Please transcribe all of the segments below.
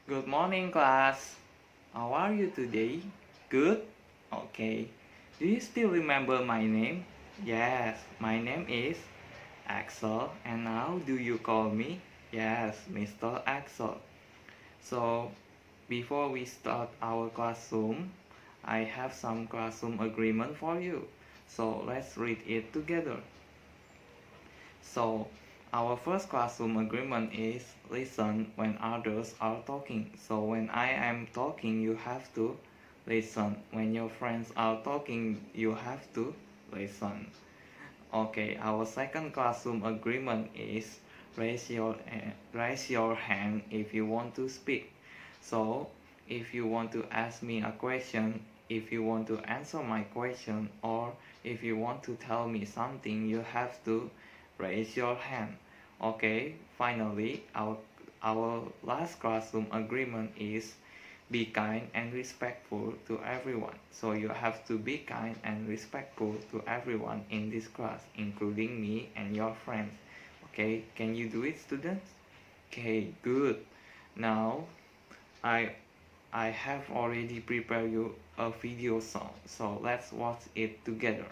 Good morning, class. How are you today? Good? Okay. Do you still remember my name? Yes, my name is Axel, and now do you call me? Yes, Mr. Axel. So, before we start our classroom, I have some classroom agreement for you. So, let's read it together. So, our first classroom agreement is listen when others are talking. So, when I am talking, you have to listen. When your friends are talking, you have to listen. Okay, our second classroom agreement is raise your hand if you want to speak. So, if you want to ask me a question, if you want to answer my question, or if you want to tell me something, you have to raise your hand. Okay, finally, our last classroom agreement is be kind and respectful to everyone. So you have to be kind and respectful to everyone in this class, including me and your friends. Okay, can you do it, students? Okay, good. Now, I I have already prepared you a video song, so let's watch it together.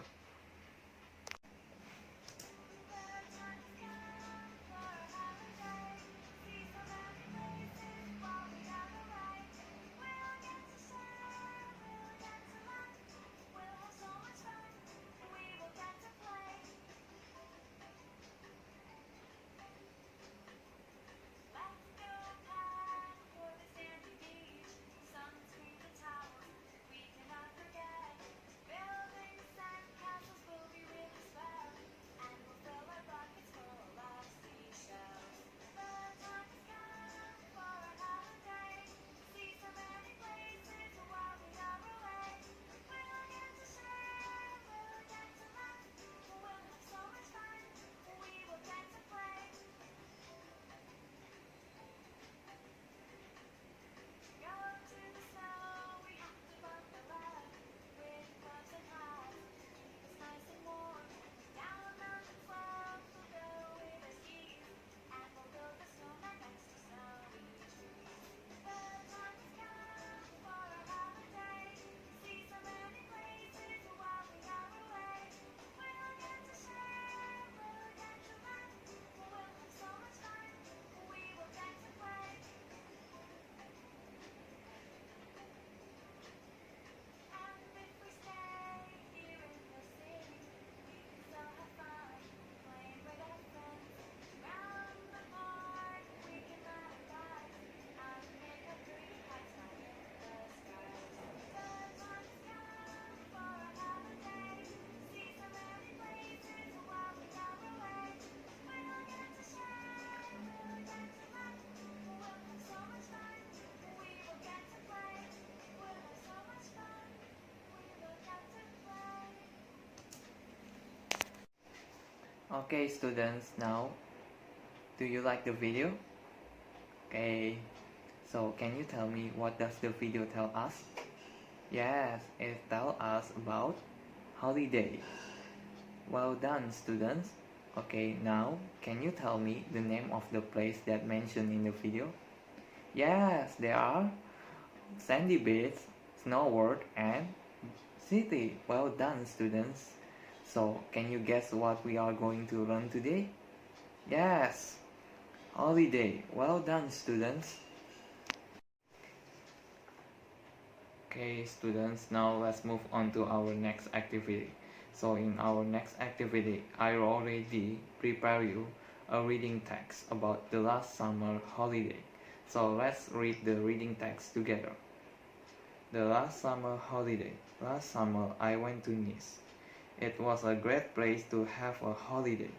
Okay, students, now, do you like the video? Okay, so can you tell me what does the video tell us? Yes, it tells us about holiday. Well done, students. Okay, now, can you tell me the name of the place that mentioned in the video? Yes, there are Sandy Beach, Snow World, and City. Well done, students. So, can you guess what we are going to learn today? Yes, holiday. Well done, students. Okay, students, now let's move on to our next activity. So in our next activity, I already prepare you a reading text about the last summer holiday. So let's read the reading text together. The last summer holiday. Last summer I went to Nice. It was a great place to have a holiday.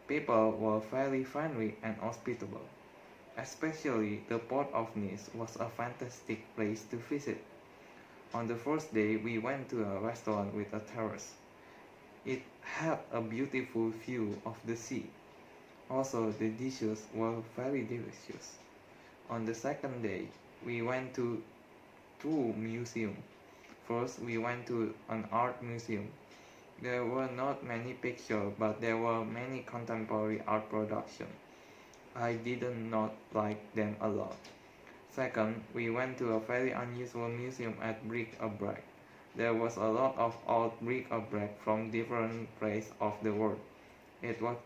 People were very friendly and hospitable. Especially the port of Nice was a fantastic place to visit. On the first day, we went to a restaurant with a terrace. It had a beautiful view of the sea. Also, the dishes were very delicious. On the second day, we went to two museums. First, we went to an art museum. There were not many pictures, but there were many contemporary art productions. I did not like them a lot. Second, we went to a very unusual museum at bric-a-brac. There was a lot of old bric-a-brac from different places of the world. It was,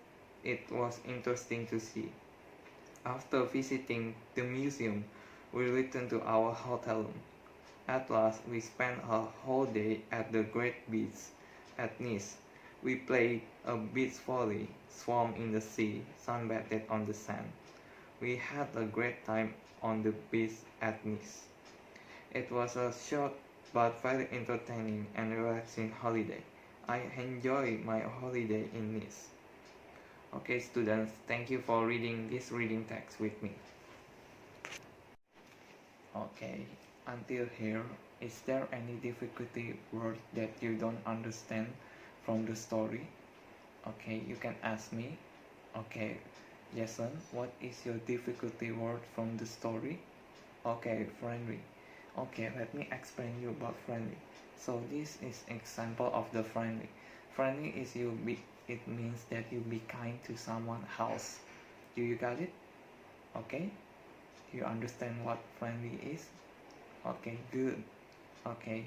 it was interesting to see. After visiting the museum, we returned to our hotel room. At last, we spent a whole day at the great beach at Nice. We played a beach volley, swam in the sea, sunbathed on the sand. We had a great time on the beach at Nice. It was a short but very entertaining and relaxing holiday. I enjoyed my holiday in Nice. Okay, students, thank you for reading this reading text with me. Okay, until here, is there any difficulty word that you don't understand from the story? Okay, you can ask me. Okay, Jason, what is your difficulty word from the story? Okay, friendly. Okay, let me explain you about friendly. So this is example of the friendly. Friendly is it means that you be kind to someone else. Do you got it? Okay? Do you understand what friendly is? Okay, good. Okay.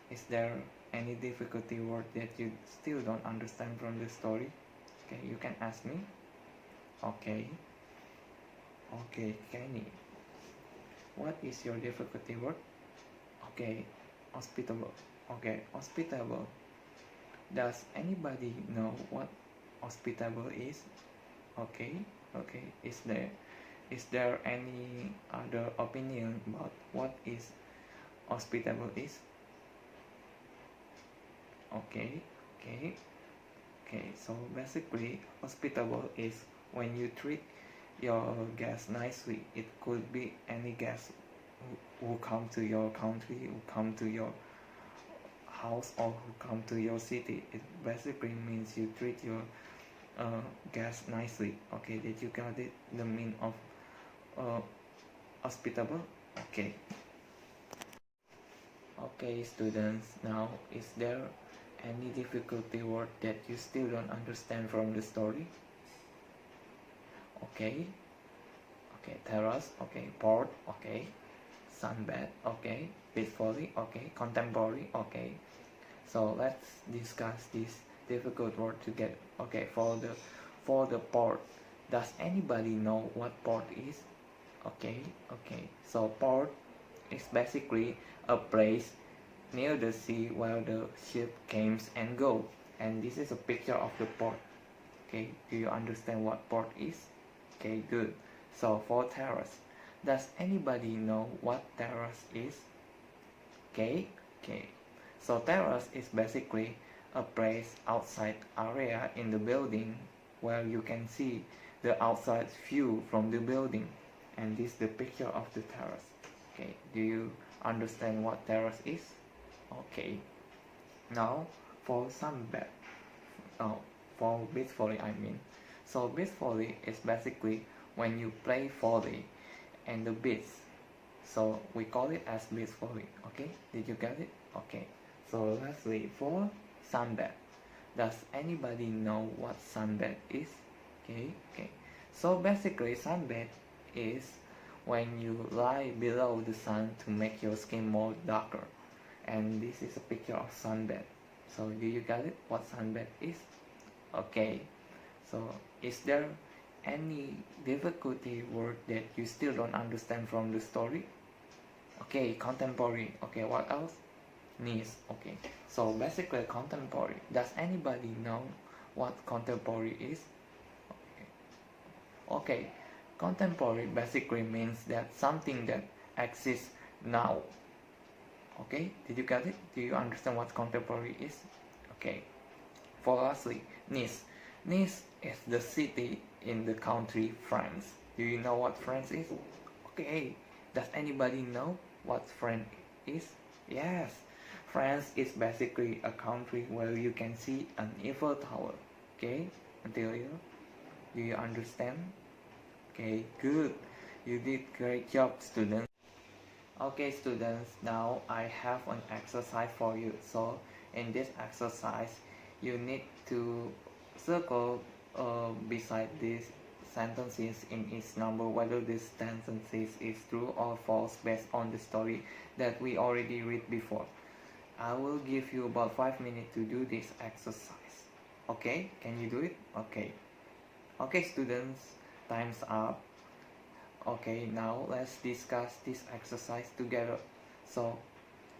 Is there any difficulty word that you still don't understand from the story? Okay, you can ask me. Okay. Okay, Kenny. What is your difficulty word? Okay, hospitable. Okay, hospitable. Does anybody know what hospitable is? Okay, okay. Is there any other opinion about what is hospitable is? Okay, okay, okay. So basically, hospitable is when you treat your guests nicely. It could be any guest who come to your country, who come to your house, or who come to your city. It basically means you treat your guests nicely. Okay, did you got it? The meaning of hospitable? Okay. Okay, students, now is there any difficulty word that you still don't understand from the story? Okay. Okay, terrace, okay, port, okay, sunbed, okay, peacefully, okay, contemporary, okay. So let's discuss this difficult word together. Okay, for the port, does anybody know what port is? Okay, okay. So port is basically a place near the sea where the ship comes and go. And this is a picture of the port. Okay, do you understand what port is? Okay, good. So for terrace, does anybody know what terrace is? Okay, okay. So terrace is basically a place outside area in the building where you can see the outside view from the building. And this is the picture of the terrace. Okay, do you understand what terrace is? Okay. Now for sunbed. Oh, for beach volley I mean. So beach volley is basically when you play volley and the beach. So we call it as beach volley. Okay, did you get it? Okay. So lastly, for sunbed. Does anybody know what sunbed is? Okay, okay. So basically sunbed is when you lie below the sun to make your skin more darker. And this is a picture of sunbed. So do you get it? What sunbed is? Okay. So is there any difficulty word that you still don't understand from the story? Okay, contemporary. Okay, what else? Niece. Okay. So basically contemporary. Does anybody know what contemporary is? Okay. Okay. Contemporary basically means that something that exists now. Okay, did you get it? Do you understand what contemporary is? Okay. For lastly, Nice. Nice is the city in the country France. Do you know what France is? Okay. Does anybody know what France is? Yes. France is basically a country where you can see an Eiffel Tower. Okay, until here. Do you understand? Okay, good. You did great job, students. Okay, students, now I have an exercise for you. So in this exercise, you need to circle beside this sentences in each number whether this sentence is true or false based on the story that we already read before. I will give you about 5 minutes to do this exercise. Okay, can you do it? Okay students, time's up. Okay, now let's discuss this exercise together. So,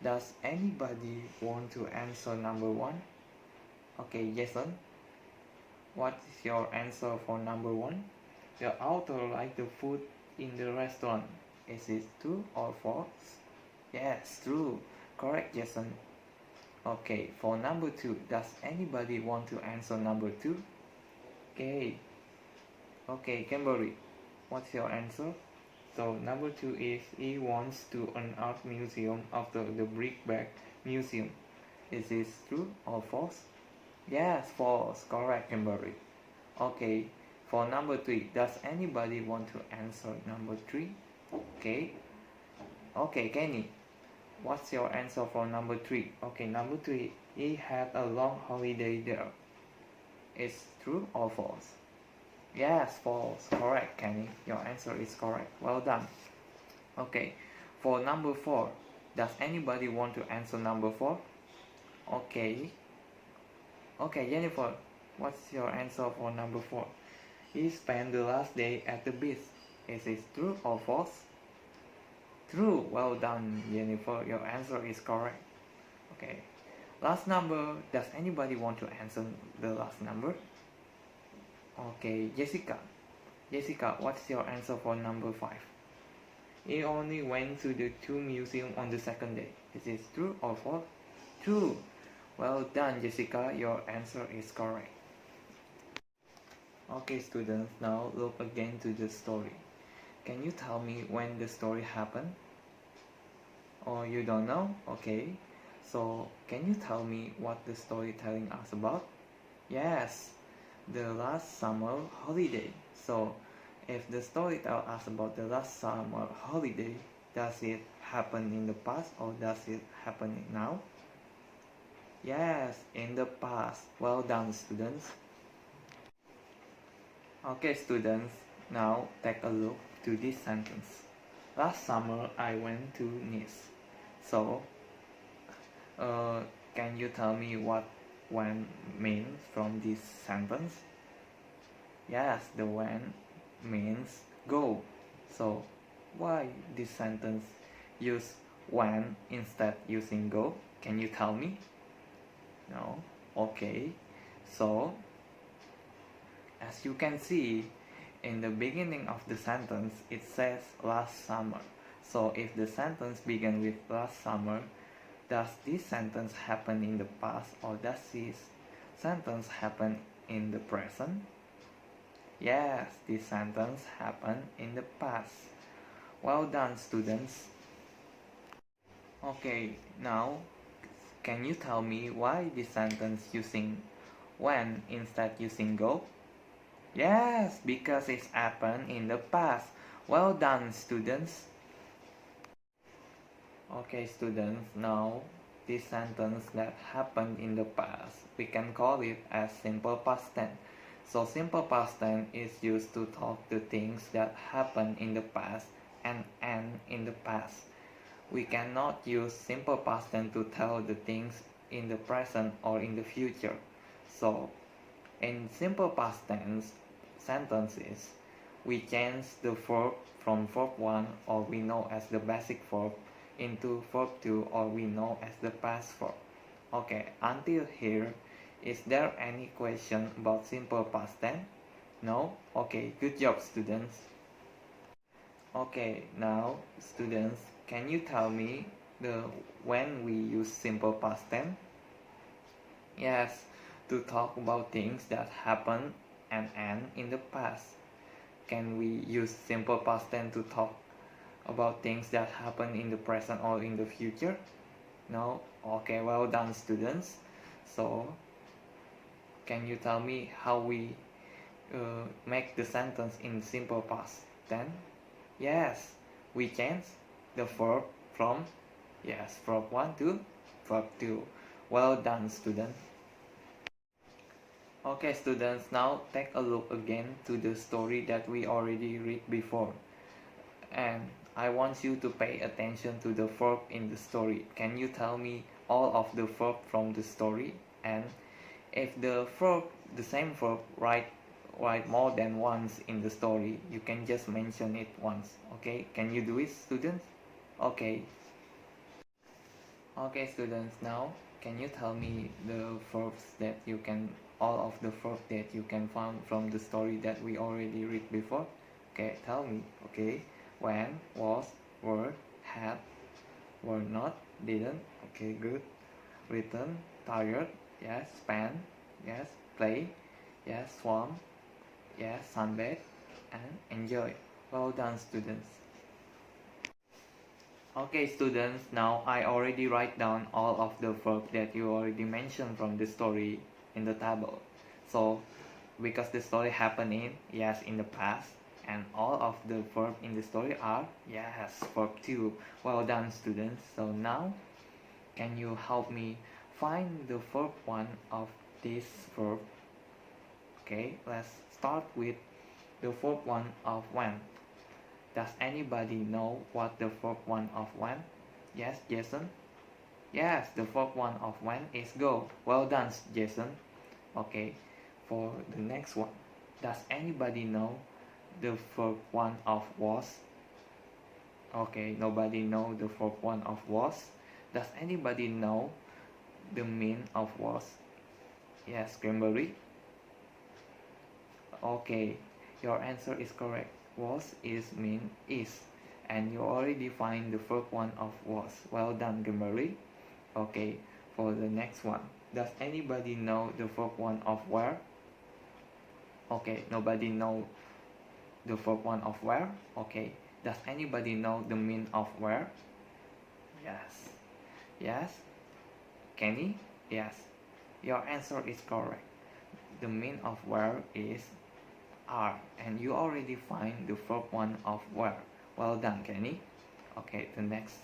does anybody want to answer number 1? Okay, Jason, what is your answer for number 1? The author likes the food in the restaurant. Is it true or false? Yes, true. Correct, Jason. Okay, for number 2, does anybody want to answer number 2? Okay, Kimberly, what's your answer? So number 2 is he wants to an art museum after the brickbat museum. Is this true or false? Yes, false. Correct, Kimberly. Okay, for number 3, does anybody want to answer number 3? Okay, Kenny, what's your answer for number 3? Okay, number 3, he had a long holiday there. Is true or false? Yes, false. Correct, Kenny. Your answer is correct. Well done. Okay, for number 4, does anybody want to answer number 4? Okay, Jennifer, what's your answer for number 4? He spent the last day at the beach. Is it true or false? True. Well done, Jennifer. Your answer is correct. Okay, last number. Does anybody want to answer the last number? Okay, Jessica, what's your answer for number 5? He only went to the 2 museums on the second day. Is this true or false? True. Well done, Jessica. Your answer is correct. Okay, students, now look again to the story. Can you tell me when the story happened? Or you don't know? Okay, so can you tell me what the story telling us about? Yes, the last summer holiday. So if the story tells us about the last summer holiday, does it happen in the past or does it happen now? Yes, in the past. Well done, students. Okay, students, now take a look to this sentence. Last summer I went to Nice. So can you tell me what when means from this sentence? Yes, the when means go. So why this sentence use when instead using go? Can you tell me? No? Okay, so as you can see in the beginning of the sentence it says last summer. So if the sentence begins with last summer, does this sentence happen in the past or does this sentence happen in the present? Yes, this sentence happened in the past. Well done, students. Okay, now can you tell me why this sentence using when instead using go? Yes, because it's happened in the past. Well done, students. Okay, students, now this sentence that happened in the past, we can call it as simple past tense. So simple past tense is used to talk the things that happened in the past and end in the past. We cannot use simple past tense to tell the things in the present or in the future. So in simple past tense sentences, we change the verb from verb 1 or we know as the basic verb into verb 2 or we know as the past verb. Okay, until here, is there any question about simple past tense? No? Okay, good job, students. Okay, now students, can you tell me when we use simple past tense? Yes, to talk about things that happen and end in the past. Can we use simple past tense to talk about things that happen in the present or in the future? No? Okay, well done, students. So can you tell me how we make the sentence in simple past tense? Yes, we change the verb from verb 1 to verb 2. Well done, student. Okay students, now take a look again to the story that we already read before. And I want you to pay attention to the verb in the story. Can you tell me all of the verb from the story? And if the verb, the same verb, write more than once in the story, you can just mention it once. Okay, can you do it, students? Okay. Okay students, now can you tell me the verbs that you can, all of the verbs that you can find from the story that we already read before? Okay, tell me. Okay, when, was, were, had, were not, didn't. Okay, good. Return, tired, yes. Spend, yes. Play, yes. Swam, yes. Sunbathe, and enjoy. Well done students. Okay students, now I already write down all of the verbs that you already mentioned from the story in the table. So because the story happened in, yes, in the past, and all of the verbs in the story are, yes, verb 2. Well done students. So now can you help me find the verb 1 of this verb? Okay, let's start with the verb 1 of when. Does anybody know what the verb 1 of when? Yes, Jason? Yes, the verb 1 of when is go. Well done, Jason. Okay, for the next one. Does anybody know the verb 1 of was? Okay, nobody know the verb 1 of was. Does anybody know the mean of was? Yes, Kimberly. Okay, your answer is correct. Was is mean is, and you already find the verb 1 of was. Well done, Kimberly. Okay, for the next one. Does anybody know the verb 1 of where? Okay, nobody know the verb 1 of where. Okay, does anybody know the mean of where? Yes. Yes? Kenny? Yes. Your answer is correct. The mean of where is are, and you already find the verb 1 of where. Well done, Kenny. Okay, the next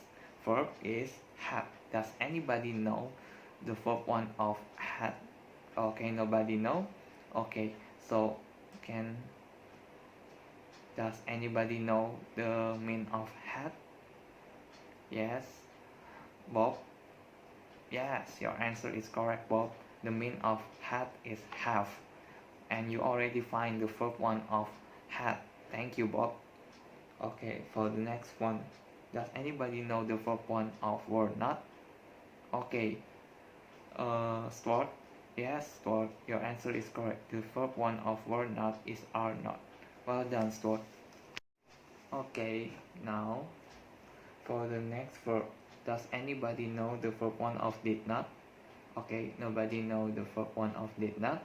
verb is had. Does anybody know the verb 1 of had? Okay, nobody know. Okay, so can, does anybody know the mean of had? Yes, Bob. Yes, your answer is correct, Bob. The mean of had is have, and you already find the verb 1 of had. Thank you, Bob. Okay, for the next one, does anybody know the verb 1 of were not? Okay, Stuart. Yes, Stuart, your answer is correct. The verb 1 of were not is are not. Well done, Stuart. Okay, now for the next verb, does anybody know the verb 1 of did not? Okay, nobody know the verb 1 of did not.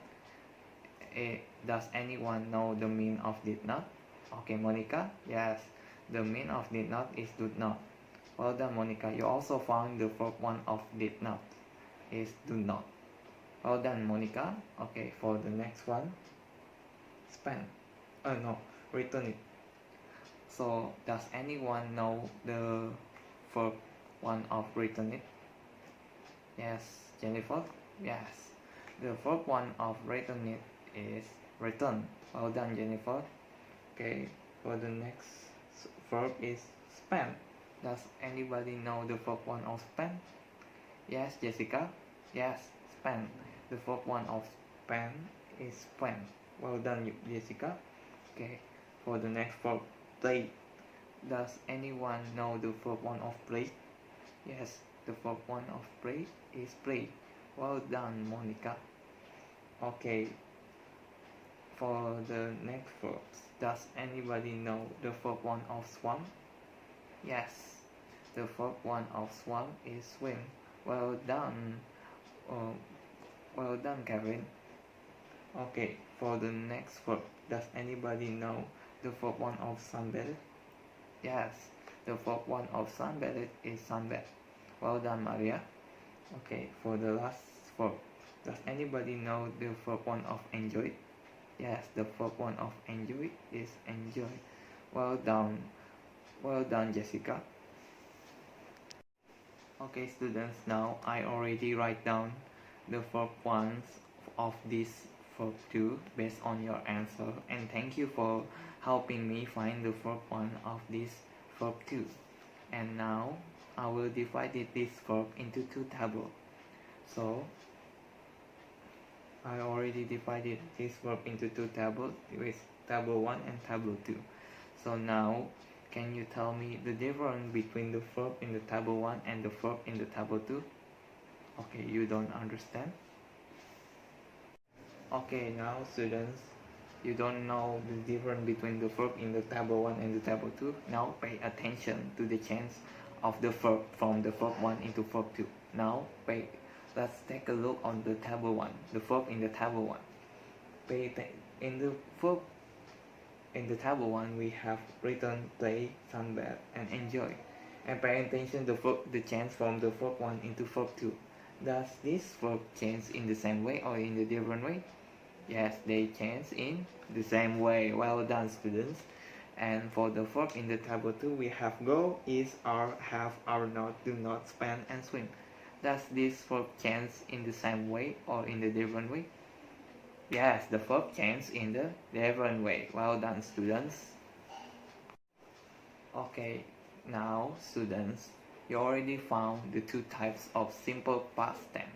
Does anyone know the mean of did not? Okay, Monica. Yes, the mean of did not is do not. Well done, Monica. You also found the verb 1 of did not is do not. Well done, Monica. Okay, for the next one, spend. No, return it. So does anyone know the verb 1 of return it? Yes, Jennifer. Yes, the verb 1 of return it is return. Well done, Jennifer. Okay, for the next verb is spend. Does anybody know the verb 1 of spend? Yes, Jessica. Yes, spend. The verb 1 of spend is spend. Well done, Jessica. Okay, for the next verb, play. Does anyone know the verb 1 of play? Yes, the verb 1 of play is play. Well done, Monica. Okay, for the next verbs, does anybody know the verb 1 of swim? Yes, the verb 1 of swim is swim. Well done. Uh, well done, Kevin. Okay, for the next verb, does anybody know the verb 1 of sunbathe? Yes, the verb 1 of sunbathe is sunbathe. Well done, Maria. Okay, for the last verb, does anybody know the verb 1 of enjoy? Yes, the verb 1 of enjoy is enjoy. Well done. Well done, Jessica. Okay, students, now I already write down the verb 1s of this verb 2 based on your answer, and thank you for helping me find the verb 1 of this verb 2. And now I will divide this verb into two tables. So I already divided this verb into two tables with table 1 and table 2. So now can you tell me the difference between the verb in the table 1 and the verb in the table 2? Okay, you don't understand? Okay, now students, you don't know the difference between the verb in the table 1 and the table 2. Now pay attention to the change of the verb from the verb 1 into verb 2. Now let's take a look on the table 1, the verb in the table 1. In the verb in the table 1 we have written play, sunbathe, and enjoy. And pay attention to the change from the verb 1 into verb 2. Does this verb change in the same way or in a different way? Yes, they change in the same way. Well done, students. And for the verb in the table 2, we have go, is, are, have, are not, do not, spend, and swim. Does this verb change in the same way or in a different way? Yes, the verb changes in the different way. Well done, students. Okay, now students, you already found the two types of simple past tense.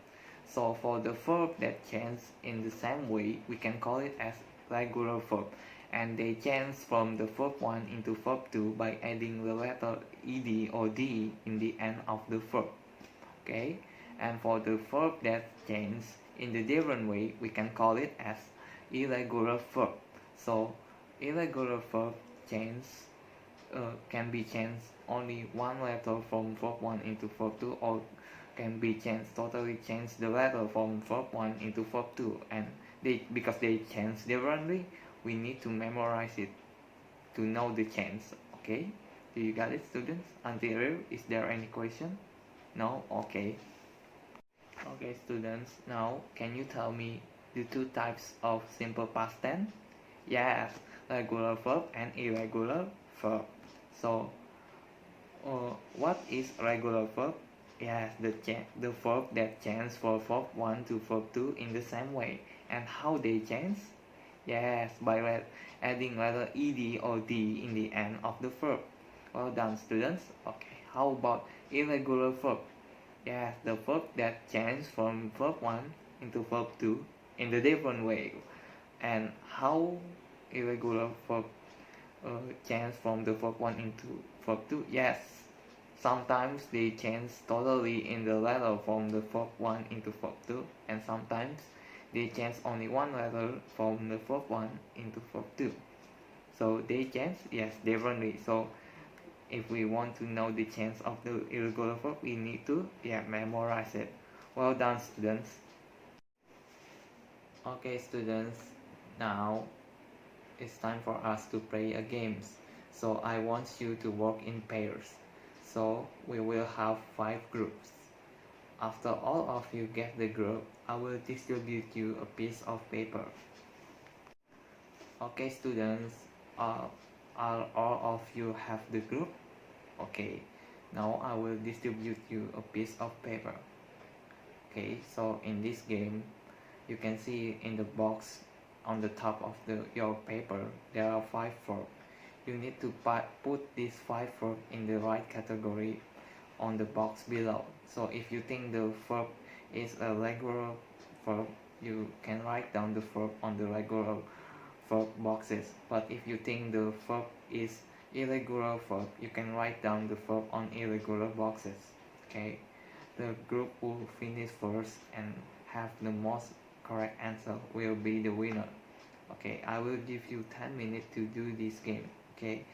So for the verb that changes in the same way, we can call it as regular verb, and they change from the verb 1 into verb 2 by adding the letter ed or d in the end of the verb. Okay, and for the verb that changes in the different way, we can call it as irregular verb. So irregular verb can be changed only one letter from verb 1 into verb 2, or can be totally change the letter from verb 1 into verb 2, and because they change differently, we need to memorize it to know the change. Okay, do you got it, students? Until here, is there any question? No? Okay. Okay, students, now can you tell me the two types of simple past tense? Yes, regular verb and irregular verb. So what is regular verb? Yes, the verb that changes from verb 1 to verb 2 in the same way. And how they change? Yes, by adding letter ed or d in the end of the verb. Well done, students. Okay, how about irregular verb? Yes, the verb that changes from verb 1 into verb 2 in the different way. And how irregular verb change from the verb 1 into verb 2? Yes, sometimes they change totally in the letter from the verb 1 into verb 2, and sometimes they change only one letter from the verb 1 into verb 2. So they change, yes, differently. So if we want to know the change of the irregular verb, we need to memorize it. Well done, students. Okay, students, now it's time for us to play a game. So I want you to work in pairs. So we will have 5 groups. After all of you get the group, I will distribute you a piece of paper. Okay, students, all of you have the group? Okay, now I will distribute you a piece of paper. Okay, so in this game, you can see in the box on the top of your paper, there are 5 verbs. You need to put these 5 verbs in the right category on the box below. So if you think the verb is a regular verb, you can write down the verb on the regular verb boxes. But if you think the verb is irregular verb, you can write down the verb on irregular boxes. Okay, the group who finish first and have the most correct answer will be the winner. Okay, I will give you 10 minutes to do this game. Okay,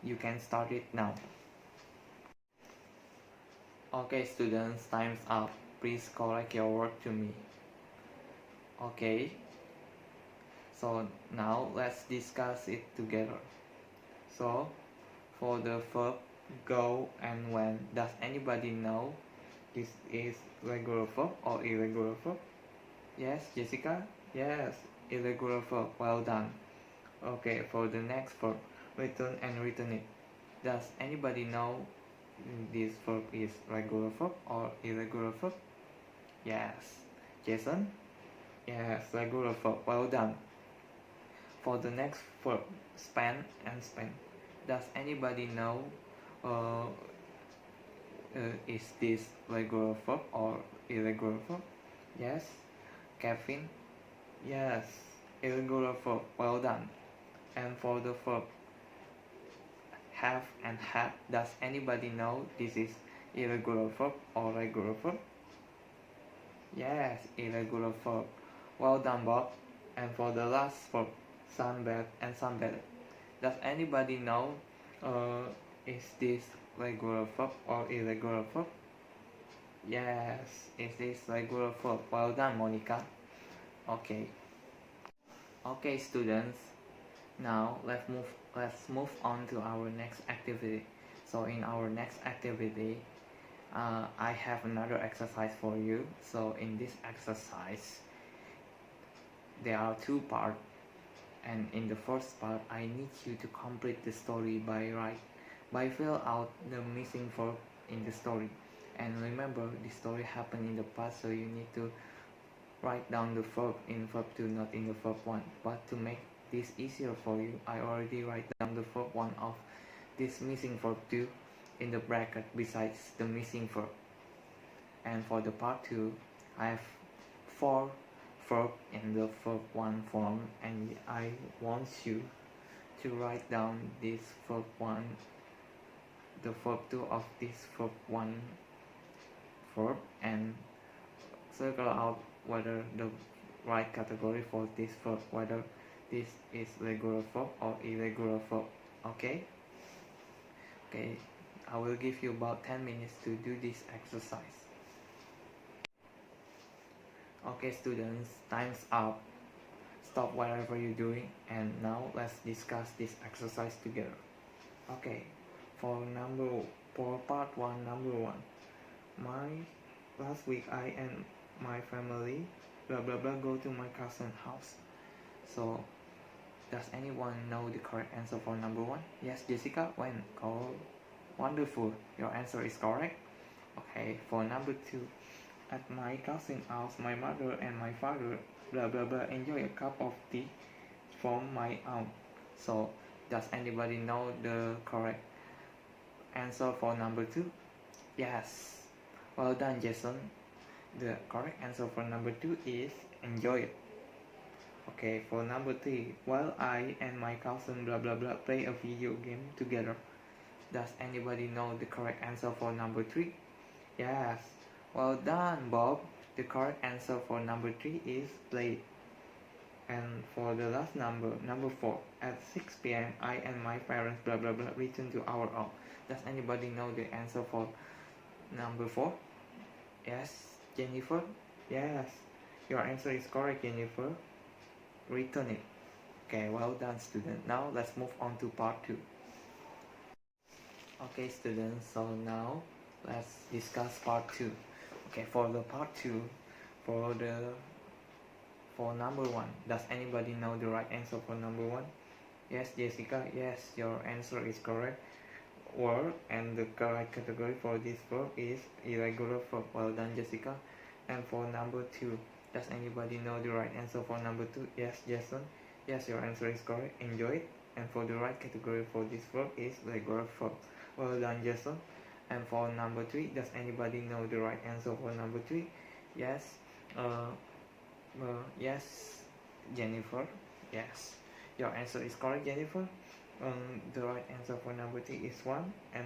you can start it now. Okay, students, time's up. Please correct your work to me. Okay, so now let's discuss it together. So for the verb go and when, does anybody know this is regular verb or irregular verb? Yes, Jessica? Yes, irregular verb. Well done. Okay, for the next verb, return and return it. Does anybody know this verb is regular verb or irregular verb? Yes. Jason? Yes, regular verb. Well done. For the next verb, spend and spend. Does anybody know uh, is this regular verb or irregular verb? Yes. Kevin? Yes. Irregular verb. Well done. And for the verb have and had, does anybody know this is irregular verb or regular verb? Yes, irregular verb. Well done, Bob. And for the last verb, sunbathe and sunbathed. Does anybody know is this regular verb or irregular verb? Yes, it is regular verb. Well done, Monica. Okay. Okay, students. Now let's move on to our next activity. So in our next activity, I have another exercise for you. So in this exercise, there are two parts, and in the first part, I need you to complete the story by fill out the missing verb in the story. And remember, the story happened in the past, so you need to write down the verb in verb 2, not in the verb 1. But to make this easier for you, I already write down the verb 1 of this missing verb 2 in the bracket besides the missing verb. And for the part 2, I have 4 verb in the verb 1 form, and I want you to write down this verb 1, the verb 2 of this verb 1 verb, and circle out whether the right category for this verb, whether this is regular verb or irregular verb. Okay, I will give you about 10 minutes to do this exercise. Okay, students, time's up. Stop whatever you're doing, and now let's discuss this exercise together. Okay, for part 1, number 1, last week I and my family blah blah blah go to my cousin's house. So does anyone know the correct answer for number 1? Yes, Jessica. When? Oh, wonderful, your answer is correct. Okay, for number 2, at my cousin's house, my mother and my father blah blah blah enjoy a cup of tea from my aunt. So does anybody know the correct answer for number 2? Yes, well done, Jason. The correct answer for number 2 is enjoy it. Okay, for number 3, while I and my cousin blah blah blah play a video game together. Does anybody know the correct answer for number 3? Yes, well done, Bob. The correct answer for number 3 is play. And for the last number 4, at 6 p.m. I and my parents blah blah blah return to our home. Does anybody know the answer for number 4? Yes, Jennifer. Yes, your answer is correct, Jennifer. Return it. Okay, well done, student. Now let's move on to part 2. Okay, students, so now let's discuss part 2. Okay, for the part 2, for number 1, does anybody know the right answer for number 1? Yes, Jessica. Yes, your answer is correct. Word, and the correct category for this verb is irregular verb. Well done, Jessica. And for number 2, does anybody know the right answer for number 2? Yes, Jason. Yes, your answer is correct. Enjoy it. And for the right category for this verb is regular verb. Well done, Jason. And for number 3, does anybody know the right answer for number 3? Yes. Yes, Jennifer. Yes, your answer is correct, Jennifer. The right answer for number 3 is 1, and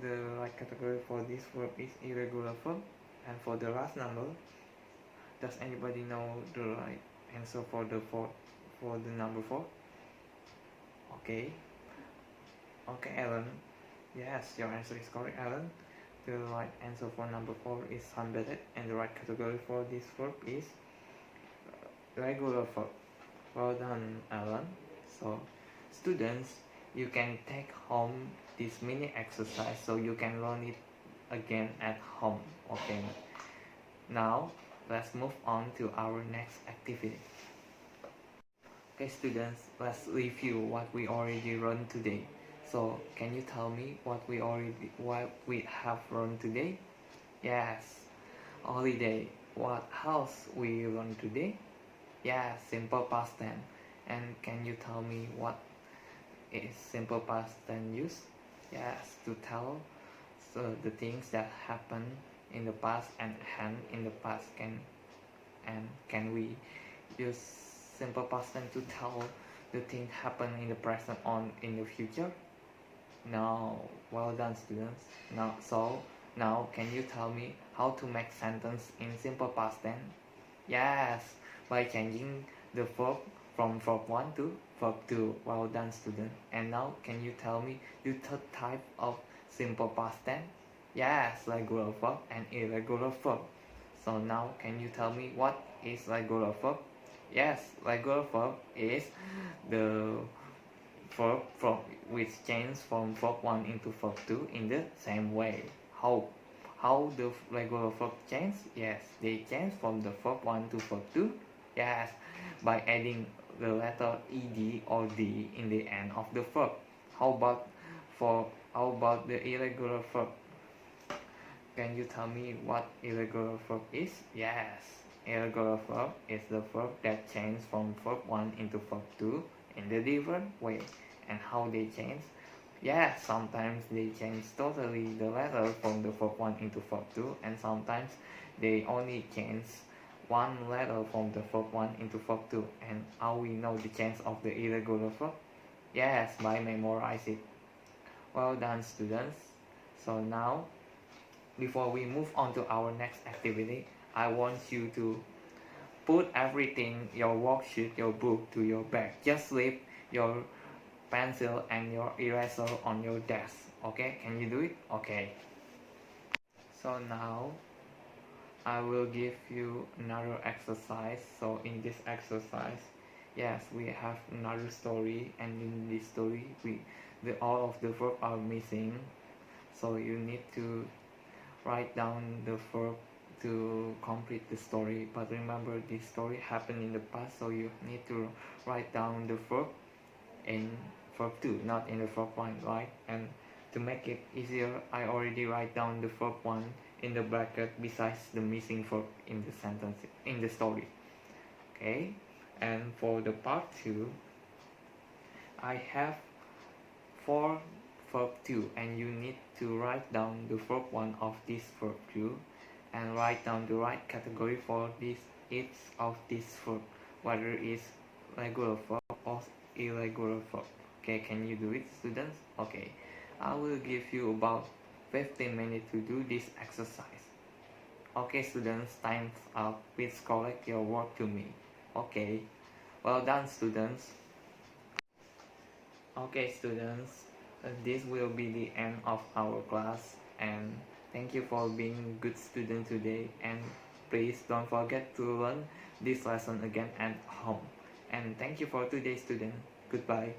the right category for this verb is irregular verb. And for the last number, does anybody know the right answer for the number 4? Okay, Alan. Yes, your answer is correct, Alan. The right answer for number 4 is sunbathed, and the right category for this verb is regular verb. Well done, Alan. So, students, you can take home this mini exercise so you can learn it again at home. Okay, now let's move on to our next activity. Okay, students, let's review what we already learned today. So can you tell me what we have learned today? Yes, holiday. What else we learned today? Yeah, simple past tense. And can you tell me what is simple past tense used? Yes, to tell the things that happen in the past and in the past. Can we use simple past tense to tell the thing happen in the present or in the future? No. Well done, students. Now can you tell me how to make sentence in simple past tense? Yes, by changing the verb from verb 1 to verb 2. Well done, student. And now can you tell me the third type of simple past tense? Yes, regular verb and irregular verb. So now can you tell me what is regular verb? Yes, regular verb is the verb from which change from verb 1 into verb 2 in the same way. How the regular verb change? Yes, they change from the verb 1 to verb 2. Yes, by adding the letter ed or d in the end of the verb. How about the irregular verb? Can you tell me what irregular verb is? Yes, irregular verb is the verb that changes from verb 1 into verb 2 in the different way. And how they change? Yes, sometimes they change totally the letter from the verb 1 into verb 2, and sometimes they only change one letter from the verb 1 into verb 2. And how we know the change of the irregular verb? Yes, by memorize it. Well done, students. So now, before we move on to our next activity, I want you to put everything, your worksheet, your book, to your bag. Just leave your pencil and your eraser on your desk. Okay, can you do it? Okay. So now I will give you another exercise. So in this exercise, yes, we have another story, and in this story all of the verb are missing. So you need to write down the verb to complete the story. But remember, this story happened in the past, so you need to write down the verb in verb 2, not in the verb 1, right? And to make it easier, I already write down the verb 1 in the bracket besides the missing verb in the sentence, in the story. Okay, and for the part 2, I have 4 verb 2, and you need to write down the verb 1 of this verb 2 and write down the right category for each of this verb, whether it's regular verb or irregular verb. Okay, can you do it, students? Okay, I will give you about 15 minutes to do this exercise. Okay, students, time's up. Please collect your work to me. Okay, well done, students. Okay, students, this will be the end of our class, and thank you for being a good student today, and please don't forget to learn this lesson again at home. And thank you for today, student. Goodbye.